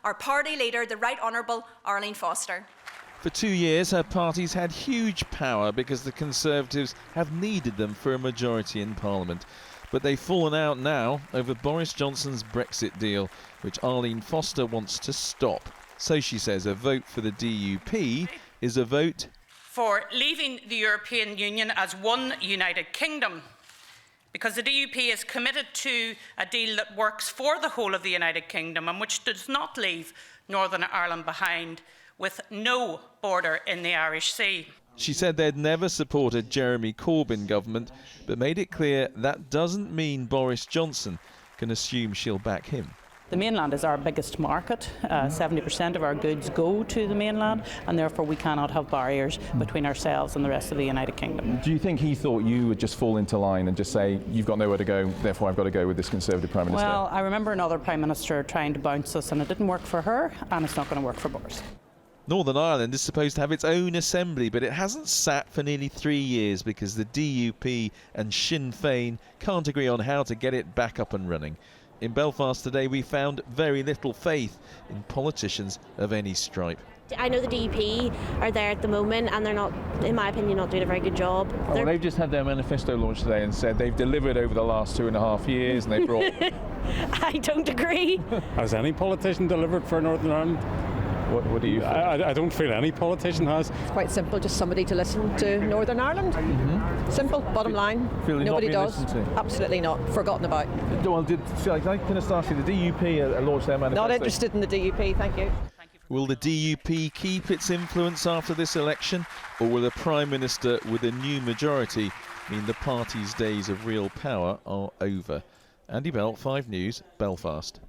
our party leader, the Right Honourable Arlene Foster. For 2 years, her party's had huge power because the Conservatives have needed them for a majority in Parliament. But they've fallen out now over Boris Johnson's Brexit deal, which Arlene Foster wants to stop. So she says a vote for the DUP is a vote for leaving the European Union as one United Kingdom, because the DUP is committed to a deal that works for the whole of the United Kingdom and which does not leave Northern Ireland behind, with no border in the Irish Sea. She said they'd never supported Jeremy Corbyn government, but made it clear that doesn't mean Boris Johnson can assume she'll back him. The mainland is our biggest market. 70% of our goods go to the mainland, and therefore we cannot have barriers between ourselves and the rest of the United Kingdom. Do you think he thought you would just fall into line and just say, you've got nowhere to go, therefore I've got to go with this Conservative Prime Minister? Well, I remember another Prime Minister trying to bounce us, and it didn't work for her, and it's not going to work for Boris. Northern Ireland is supposed to have its own assembly, but it hasn't sat for nearly 3 years because the DUP and Sinn Féin can't agree on how to get it back up and running. In Belfast today, we found very little faith in politicians of any stripe. I know the DUP are there at the moment, and they're not, in my opinion, not doing a very good job. Well, they've just had their manifesto launched today and said they've delivered over the last 2.5 years, and they brought... I don't agree. Has any politician delivered for Northern Ireland? What do you think? I don't feel any politician has. It's quite simple, just somebody to listen to Northern Ireland. Simple, bottom line. Nobody does. Absolutely not. Forgotten about. Well, can I just ask you, the DUP launched their manifesto? Not interested in the DUP, thank you. Will the DUP keep its influence after this election, or will a Prime Minister with a new majority mean the party's days of real power are over? Andy Bell, 5 News, Belfast.